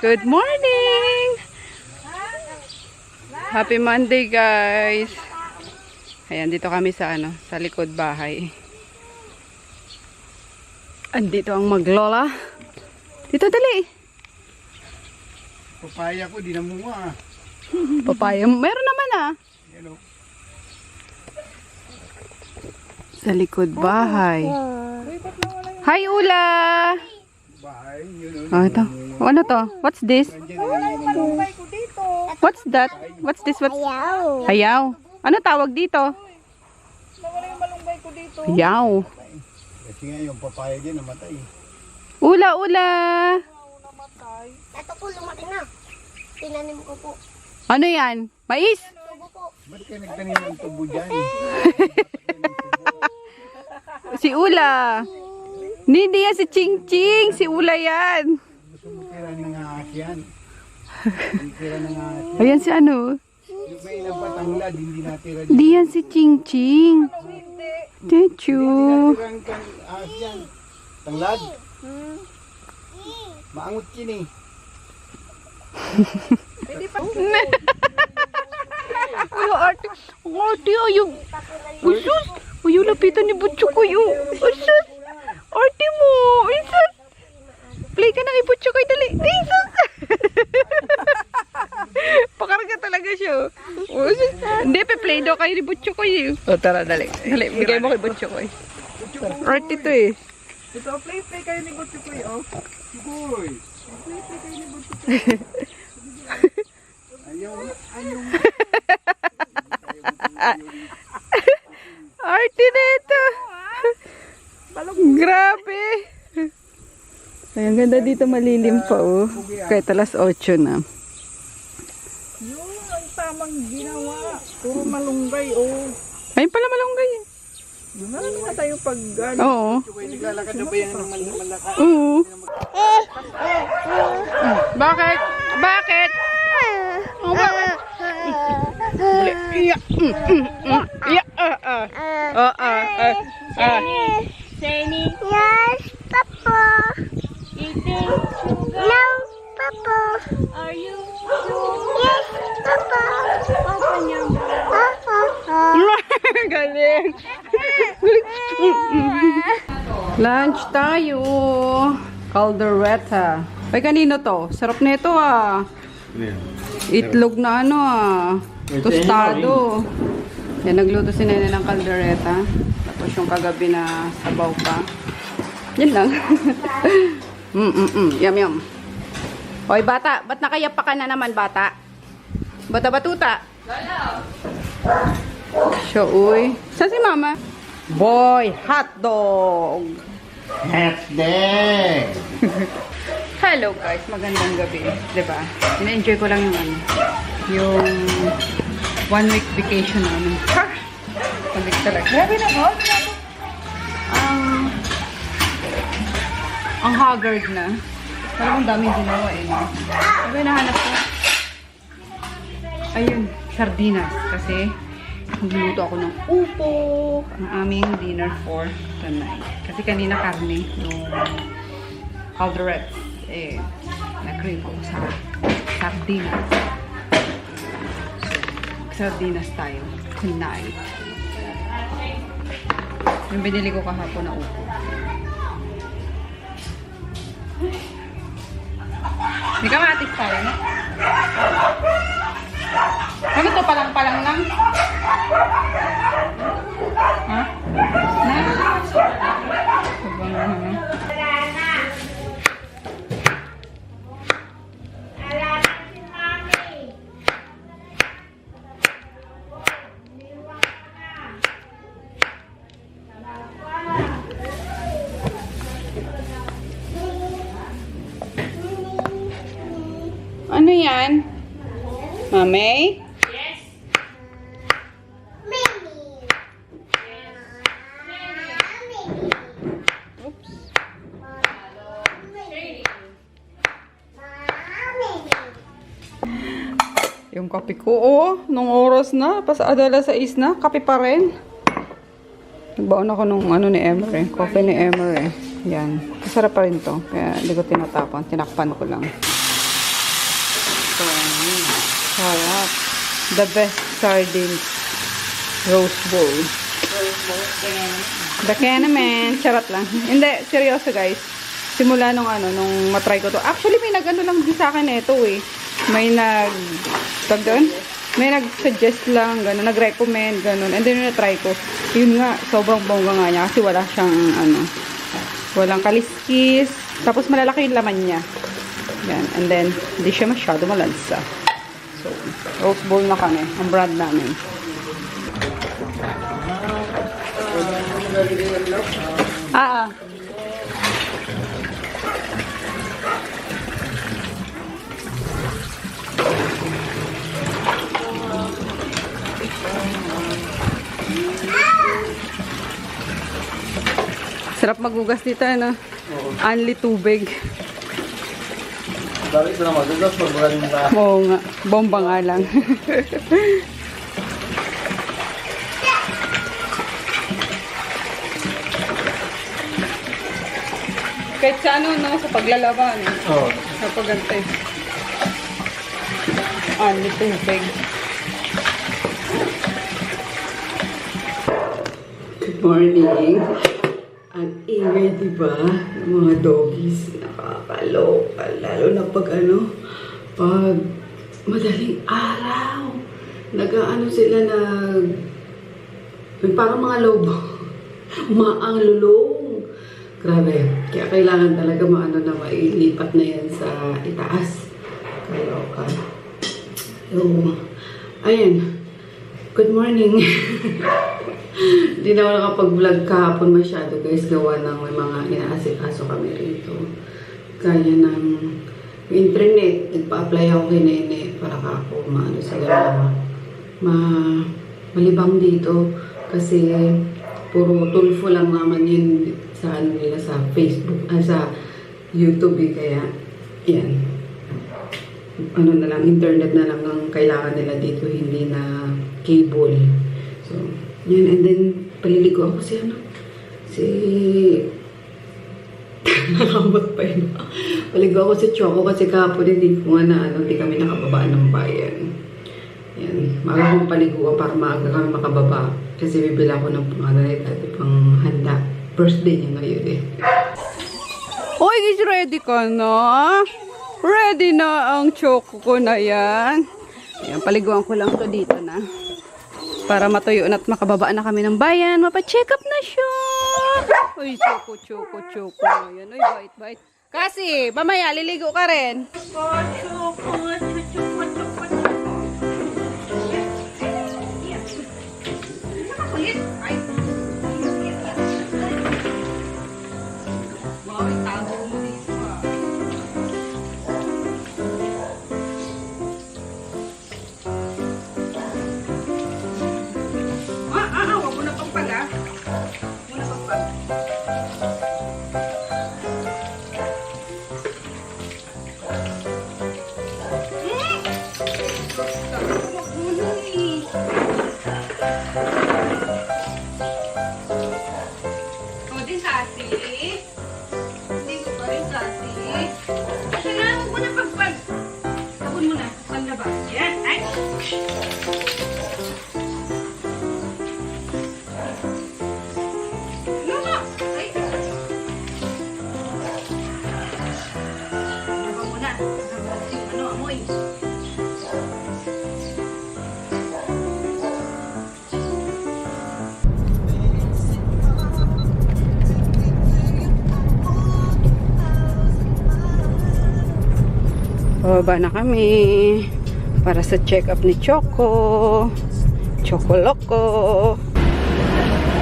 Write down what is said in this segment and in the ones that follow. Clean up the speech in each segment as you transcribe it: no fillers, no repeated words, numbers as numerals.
Good morning! Happy Monday, guys! Ayan, dito kami sa sa likod bahay. Andito ang maglola. Dito, dali! Papaya ko, di namunga. Papaya, meron naman Hello. Sa likod bahay. Hi, Ula! Bahay, yun. Oh, ito. Ano to? What's this? What's that? What's this? What's... Hayaw. Ano tawag dito? Hayaw. Kasi nga yung papaya dyan namatay. Ula, ula. Ito po, lumaki na. Tinanim ko po. Ano yan? Mais? Tubo po. Ba't kayo nagtanim ng tubo dyan? Si Ula. Hindi yan si Ching Ching. Si Ula yan. Gusto mo tira ng ahas yan. Tira ng ahas yan. Ayan si ano? Yung may ilang patanglad, hindi natira dyan. Hindi yan si Ching Ching. Techu. Hindi natira ang ahas yan. Tanglad? Maangot yun eh. Ano arte? Ang arte ayaw. Usus. Ayaw lapitan ni Butcho ko yun. Usus. Arte mo. Usus. Play ka na kay Butcho ko. Dali. Usus. Pakarga talaga siya. Usus. Hindi, pe-play daw kayo ni Butcho ko yun. O tara, dali. Dali, bigay mo kay Butcho ko. Arte to eh. Ito, play kayo ni Butcho ko oh. Uy! Ayaw. Arte na ito. Grabe. Ay, ang ganda dito, malilim pa oh. Kahit alas 8 na. Yun, ang tamang ginawa. Puro malunggay, oh. Ayun pala malunggay. Yun na lang na tayo pag Oo. Naglalakad na ba yan ng malaka? Oo. Bakit? Bakit? Oh, bakit? Iya. Iya. Seni. Yes, Papa. Eating sugar. No, Papa. Are you sure? Yes, Papa. Open your mouth. Galing. Lunch tayo. Caldereta. Ay, kanino to? Sarap nito ah. Itlog na ano ah. Tostado. Yan, nagluto si Nene ng caldereta. Tapos yung kagabi na sabaw pa. Yan lang. Yum, yum. Hoy, bata. Ba't nakayapa ka na naman, bata? Bata-batuta. Siya, uy. Saan si mama? Boy, hotdog. Hotdog! Hello guys, magandang gabi. Diba? Ina-enjoy ko lang yung 1 week vacation namin. Ha! 1 week talaga. Grabe na ba? Ang haggard na. Parang daming ginawa eh. No? Ano yung nahanap ko? Ayun, sardinas. Kasi nagluto ako ng upo. Ang aming dinner for tonight. Kasi kanina karne. Yung calderette. Eh, nag-crave ko sa sardinas. Sardinas tayo tonight. Yung binili ko kahapon na upo. Hindi ka matis tayo, no? Ano to? Palang-palang lang? Ha? Na? Sabang ano? Ano yan? Mami? Yes. Oops. Yung kape ko, oh, nung oras na, alas 6 na, kape pa rin. Nagbaon ako nung ano ni Emer eh, coffee ni Emer eh. Yan. Masarap pa rin to. Kaya hindi ko tinatapon. Tinakpan ko lang. ito. Sarap. The best sardines. Rose bowl. The Canon. Charot lang. Hindi, seryoso guys. Simula nung matry ko to. Actually, may nag-ano lang din sa akin ito eh. May tag doon? May nag-suggest lang, gano'n, nag-recommend, gano'n. And then, na-try ko. Yun nga, sobrang bongga nga niya. Kasi wala siyang, walang kaliskis. Tapos, malalaki yung laman niya. Yan. And then, hindi siya masyado malansa. So, rose bowl na kami. Ang brand namin. Sarap magugas dito, ano? Only tubig. Bakit ito na magugas? Magbulan ba? Oo nga. Bomba nga lang. Kahit sa no? Sa paglalaban. Oo. Sa pagante. Only tubig. Good morning. Ang ingay, diba? Yung mga doggies, nakakaloka. Lalo na pag pag madaling araw. Sila parang mga lobo. Umaanglulong. Grabe. Kaya kailangan talaga na mailipat na yan sa itaas. Kaloka. So, ayan. Good morning. Hindi na ako nakapag-vlog kahapon masyado guys. Gawa ng may mga inaasikaso kami rito. Kaya ng internet. Nagpa-apply ako kay Nene para ako sila malibang dito. Kasi puro tulfo lang naman yun sa nila sa Facebook, sa YouTube kaya yan. Na lang, internet na lang ang kailangan nila dito, hindi na cable. So, yan. And then, paliligo ako nakamot pa yun. Paligo ako si Choco kasi kahapon hindi ko nga hindi kami nakababa ng bayan. Yan. Maaga kong paliguan para maaga kami makababa. Kasi bibila ako ng pang handa. Birthday niya ngayon eh. Oy, is ready ka na? Ready na ang Choco ko na yan. Ayan, paliguan ko lang to dito na. Para matuyo at makababa na kami ng bayan. Mapacheck up na siya. Uy, Choco. Ayan, uy, bait. Kasi, mamaya, liligo ka rin. Baba na kami para sa check-up ni Choco. Choco Loco.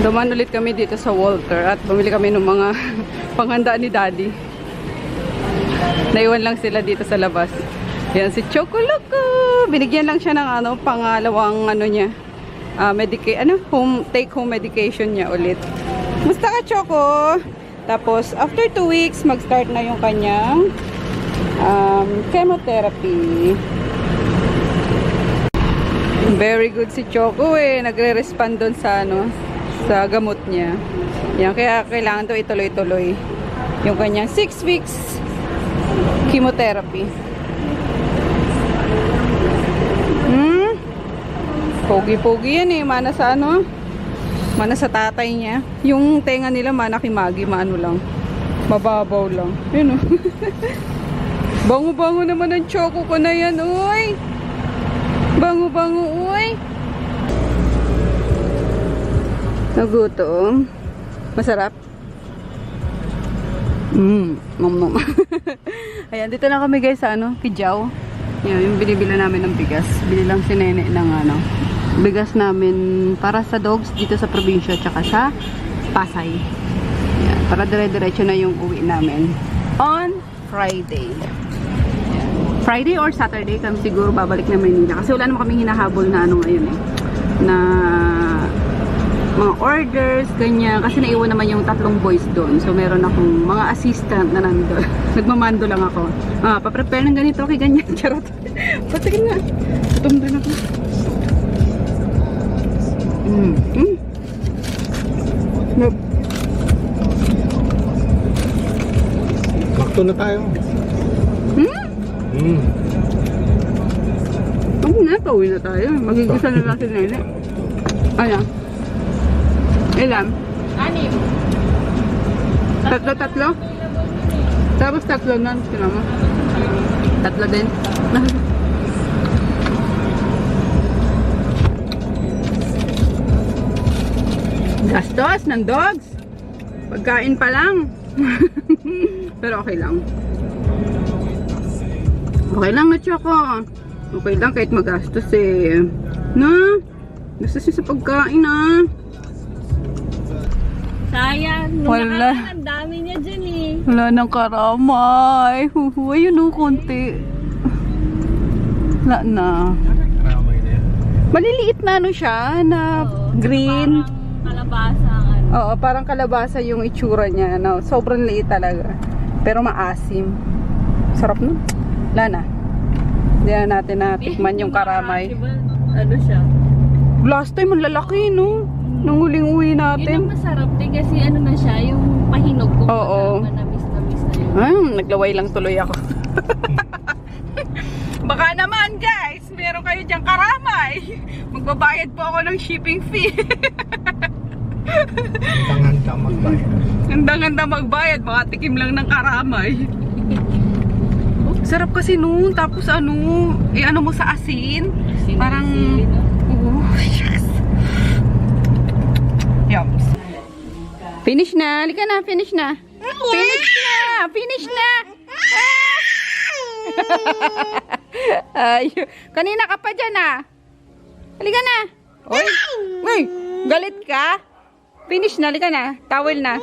Duman ulit kami dito sa Walter at bumili kami ng mga panghanda ni Daddy. Naiwan lang sila dito sa labas. Yan si Choco Loco. Binigyan lang siya ng pangalawang niya. Take home medication niya ulit. Musta ka, Choco? Tapos after 2 weeks mag-start na yung kanyang chemotherapy. Very good si Choco nagre-respond doon sa sa gamot niya. Yan, kaya kailangan to ituloy-tuloy yung kanyang 6 weeks chemotherapy. Pogi-pogi yan eh. Mana sa ano? Mana sa tatay niya. Yung tenga nila mana kimagi. Maano lang. Mababaw lang. Yun oh. Bango-bango naman ang choco ko na yan. Uy! Bango-bango. Uy! Nagutom. Masarap. Nom. Ayan, dito na kami guys sa ano, Kijaw. Yan, yung binibila namin ng bigas. Binilang si Nene ng ano, bigas namin para sa dogs dito sa probinsya tsaka sa Pasay. Yan, para dire-diretso na yung uwi namin on Friday. Yan. Friday or Saturday kami siguro babalik na Manila kasi wala naman kaming hinahabol na ano ngayon eh, na mga orders, ganyan. Kasi naiwan naman yung 3 boys doon. So, meron akong mga assistant na nandun. Nagmamando lang ako. Pa-prepare ng ganito. Okay, ganyan. Charot. Patigin nga. Gutom din ako. Nope. Bakto na tayo. Na, pauwi na tayo. Magigisa na lang si Nene. Ayan. Ilan? 6. Tatlo? Tapos 3 na. Sino mo? 3 din. Gastos ng dogs. Pagkain pa lang. Pero okay lang. Okay lang na Choco. Okay lang kahit magastos eh. Na? Gastos yun sa pagkain ah. Sayang. Nung Wala. nakaraan, ang dami niya dyan eh. Wala nang karamay. Ayun o, konti. Wala na. Karamay na yan. Maliliit na ano siya, na green. Parang kalabasa. Ano. Oo, parang kalabasa yung itsura niya. No? Sobrang liit talaga. Pero maasim. Sarap no? Wala na. Hindi na natin natikman yung karamay. Diba, ano siya? Last time, ang lalaki no? Nung huling uwi Yun ang natin. masarap din kasi ano na siya, yung pahinog ko. Oo. Manamis na yun. Naglaway lang tuloy ako. Baka naman guys, meron kayo diyang karamay. Magbabayad po ako ng shipping fee. Handa magbayad. Handa magbayad, baka tikim lang ng karamay. Sarap kasi noon, tapos ano, ano mo sa asin. Parang, shucks. Yums. Finish na, halika na, finish na. Finish na. Ay, kanina ka pa dyan ah. Halika na. Uy, galit ka? Finish na, halika na. Towel na.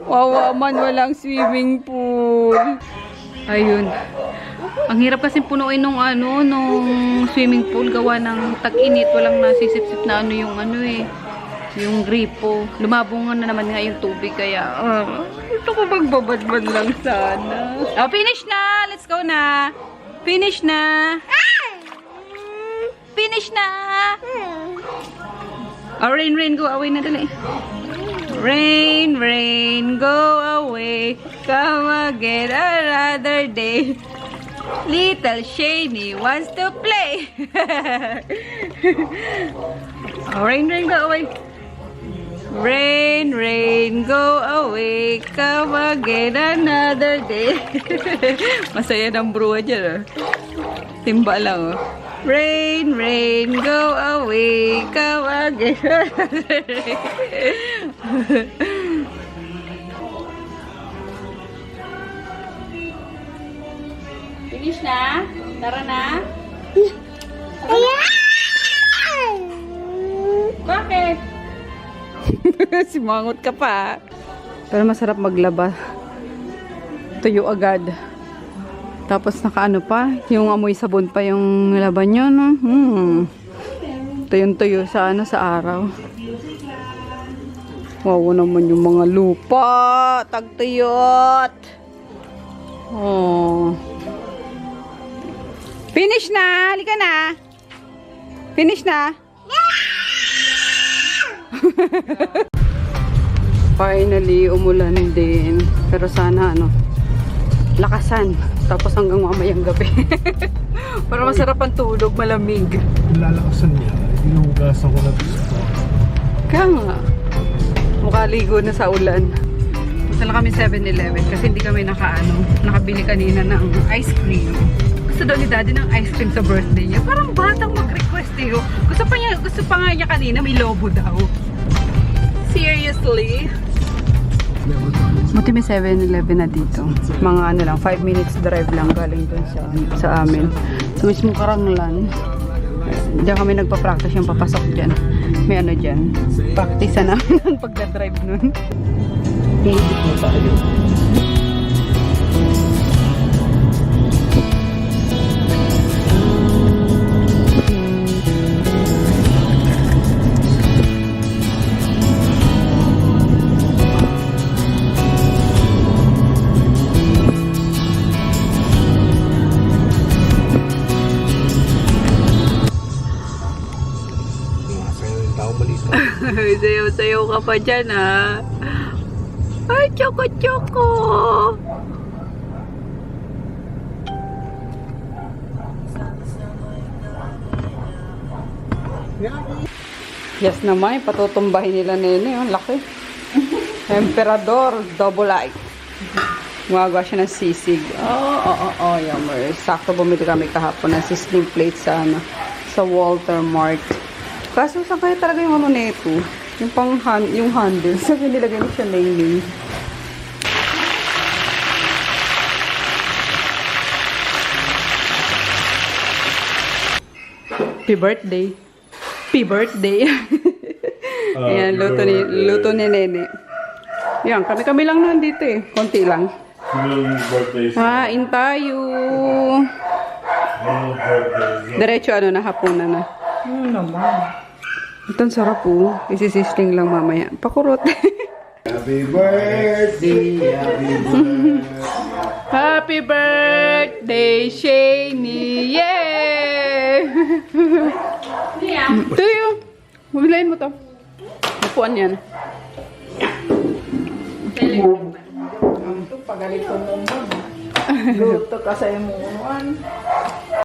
Wawa man, walang swimming pool. Ayun. Ang hirap kasi punuin nung swimming pool gawa ng tag-init, walang nasisip-sip na yung yung gripo. Lumabong na naman nga yung tubig kaya gusto ko magbabadbad lang sana. Oh, finish na! Let's go na! Finish na! Finish na! Oh, rain, go away na dali. Rain, go away. Come again another day. Little Shani wants to play. Oh, rain, go away. Rain, go away. Come again another day. Masaya ng bruwa dyan. Timba lang. Rain, go away. Come again another day. Finish na? Tara na? Bakit? Simangot ka pa. Pero masarap maglaba. Tuyo agad. Tapos nakaano pa, yung amoy sabon pa yung laban nyo, no? Tuyong-tuyo sa sa araw. Wow naman yung mga lupa. Tagtuyot. Oh. Finish na! Halika na! Finish na! Finally, umulan din. Pero sana lakasan. Tapos hanggang mamayang gabi. Para masarap ang tulog, malamig. Lalakasan niya. Inuhugasan ko na gusto. Kaya nga. Mukha ligo na sa ulan. Punta lang kami 7-Eleven kasi hindi kami nakabili kanina ng ice cream. Gusto daw ni Daddy ng ice cream sa birthday niya. Parang batang mag-request eh. Gusto pa nga niya kanina may lobo daw. Seriously? Buti may 7-Eleven na dito. Mga ano lang, 5 minutes drive lang galing dun sa amin. Sa mismong Karanglan. Diyan kami nagpa-practice yung papasok dyan. May ano dyan. Practice na namin ang pagdadrive nun. Tulog na tayo. Sayaw-sayaw ka pa dyan, ha? Ay, choco-choco! Yes naman, patutumbahin nila nene. Ang laki. Emperador, double I. Gumagawa siya ng sisig. Yummer. Sakto bumili kami kahapon ng sizzling plate sa Walter Mart. Kaso saan kaya talaga yung ano nito? Yung handle. Sabi nilagay mo siya name. Happy birthday. Happy birthday. Ayan, luto ni Nene. Yan, kami lang nandito eh. Konti lang. Hain tayo. Diretso na, hapunan na. Naman. Ito ang sarap po. Isisisting lang mamaya. Pakurot. Happy birthday, happy birthday. Happy birthday, Shani! Yay! Ito yun. Mabilayin mo to. Upuan yan. Ito, pagalit ko mo. Luto ka sa imuan.